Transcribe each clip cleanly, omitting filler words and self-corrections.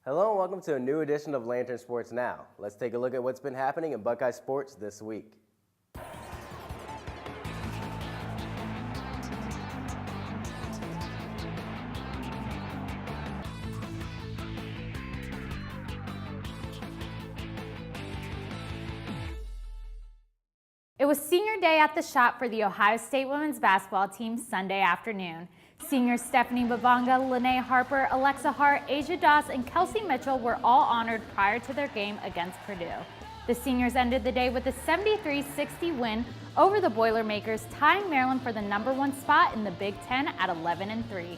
Hello and welcome to a new edition of Lantern Sports Now. Let's take a look at what's been happening in Buckeye sports this week. It was senior day at the shop for the Ohio State women's basketball team Sunday afternoon. Seniors Stephanie Bavanga, Lene Harper, Alexa Hart, Asia Doss, and Kelsey Mitchell were all honored prior to their game against Purdue. The seniors ended the day with a 73-60 win over the Boilermakers, tying Maryland for the #1 spot in the Big Ten at 11-3.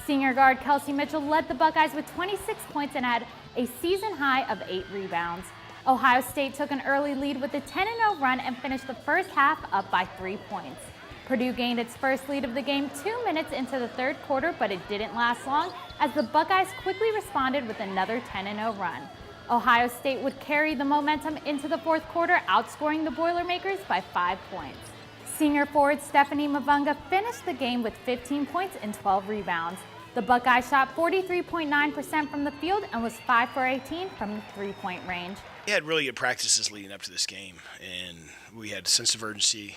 Senior guard Kelsey Mitchell led the Buckeyes with 26 points and had a season high of 8 rebounds. Ohio State took an early lead with a 10-0 run and finished the first half up by 3 points. Purdue gained its first lead of the game 2 minutes into the third quarter, but it didn't last long as the Buckeyes quickly responded with another 10-0 run. Ohio State would carry the momentum into the fourth quarter, outscoring the Boilermakers by 5 points. Senior forward Stephanie Mavunga finished the game with 15 points and 12 rebounds. The Buckeyes shot 43.9% from the field and was 5 for 18 from the three-point range. We had really good practices leading up to this game, and we had a sense of urgency.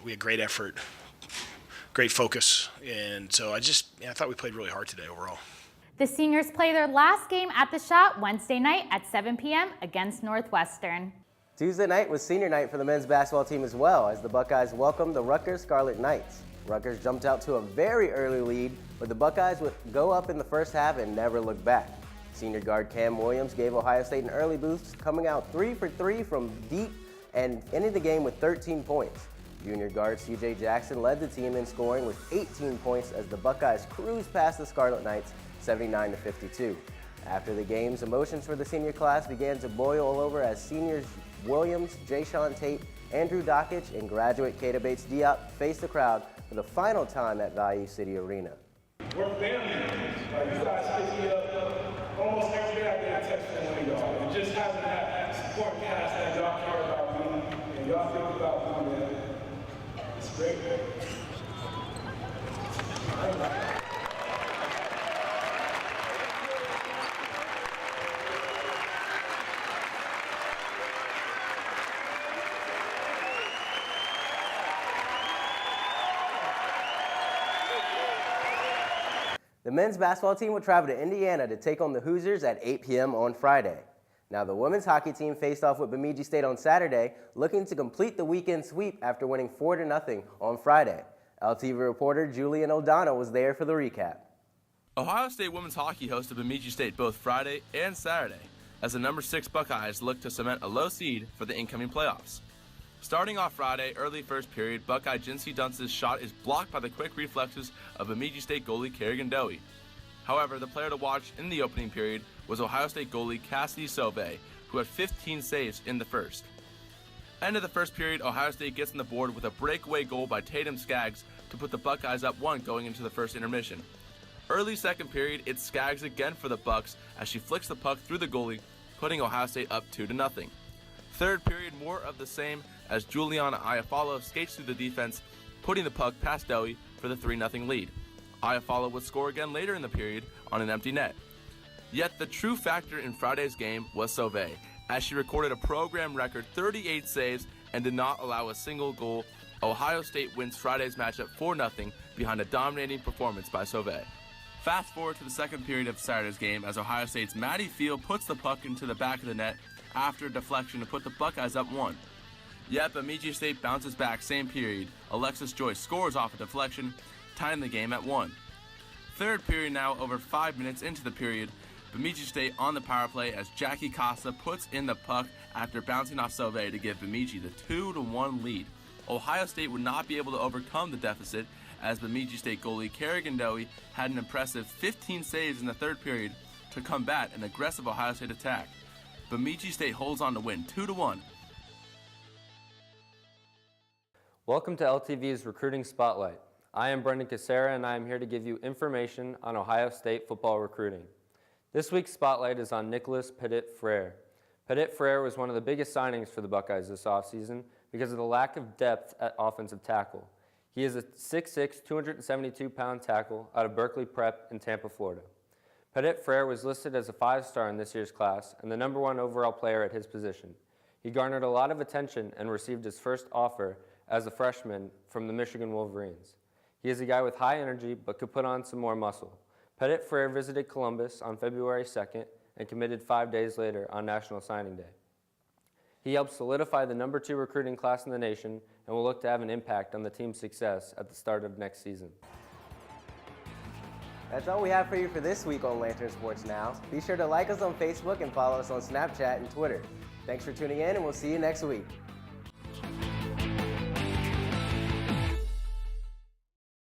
We had great effort, great focus, and so I thought we played really hard today overall. The seniors play their last game at the shop Wednesday night at 7 p.m. against Northwestern. Tuesday night was senior night for the men's basketball team as well, as the Buckeyes welcomed the Rutgers Scarlet Knights. Rutgers jumped out to a very early lead, but the Buckeyes would go up in the first half and never look back. Senior guard Cam Williams gave Ohio State an early boost, coming out 3 for 3 from deep and ending the game with 13 points. Junior guard C.J. Jackson led the team in scoring with 18 points as the Buckeyes cruised past the Scarlet Knights 79-52. After the games, emotions for the senior class began to boil all over as seniors Williams, Jae'Sean Tate, Andrew Dockich, and graduate Kata Bates-Diop faced the crowd for the final time at Value City Arena. We're family. You guys pick me up almost every day. I get a text from one of y'all. And just having that support cast that y'all care about me and y'all think about me, man. It's great. The men's basketball team will travel to Indiana to take on the Hoosiers at 8 p.m. on Friday. Now, the women's hockey team faced off with Bemidji State on Saturday, looking to complete the weekend sweep after winning 4-0 on Friday. LTV reporter Julian O'Donnell was there for the recap. Ohio State women's hockey hosted Bemidji State both Friday and Saturday, as the #6 Buckeyes look to cement a low seed for the incoming playoffs. Starting off Friday, early first period, Buckeye Jinsey Dunce's shot is blocked by the quick reflexes of Bemidji State goalie Kerrigan Dowie. However, the player to watch in the opening period was Ohio State goalie Cassidy Sauvé, who had 15 saves in the first. End of the first period, Ohio State gets on the board with a breakaway goal by Tatum Skaggs to put the Buckeyes up 1 going into the first intermission. Early second period, it's Skaggs again for the Bucks as she flicks the puck through the goalie, putting Ohio State up 2-0. Third period, more of the same as Juliana Iafallo skates through the defense, putting the puck past Dowie for the 3-0 lead. Iafallo would score again later in the period on an empty net. Yet the true factor in Friday's game was Sauvé, as she recorded a program record 38 saves and did not allow a single goal. Ohio State wins Friday's matchup 4-0 behind a dominating performance by Sauvé. Fast forward to the second period of Saturday's game as Ohio State's Maddie Field puts the puck into the back of the net after a deflection to put the Buckeyes up 1. Yet Bemidji State bounces back same period. Alexis Joyce scores off a deflection, tying the game at 1. Third period now, over 5 minutes into the period, Bemidji State on the power play as Jackie Costa puts in the puck after bouncing off Sauvé to give Bemidji the 2-1 lead. Ohio State would not be able to overcome the deficit as Bemidji State goalie Kerrigan Dowie had an impressive 15 saves in the third period to combat an aggressive Ohio State attack. Bemidji State holds on to win 2-1. Welcome to LTV's Recruiting Spotlight. I am Brendan Casera, and I am here to give you information on Ohio State football recruiting. This week's spotlight is on Nicholas Petit-Frere. Petit-Frere was one of the biggest signings for the Buckeyes this offseason because of the lack of depth at offensive tackle. He is a 6'6", 272-pound tackle out of Berkeley Prep in Tampa, Florida. Petit-Frere was listed as a 5-star in this year's class and the #1 overall player at his position. He garnered a lot of attention and received his first offer as a freshman from the Michigan Wolverines. He is a guy with high energy but could put on some more muscle. Petit-Frere visited Columbus on February 2nd and committed 5 days later on National Signing Day. He helped solidify the #2 recruiting class in the nation and will look to have an impact on the team's success at the start of next season. That's all we have for you for this week on Lantern Sports Now. Be sure to like us on Facebook and follow us on Snapchat and Twitter. Thanks for tuning in, and we'll see you next week.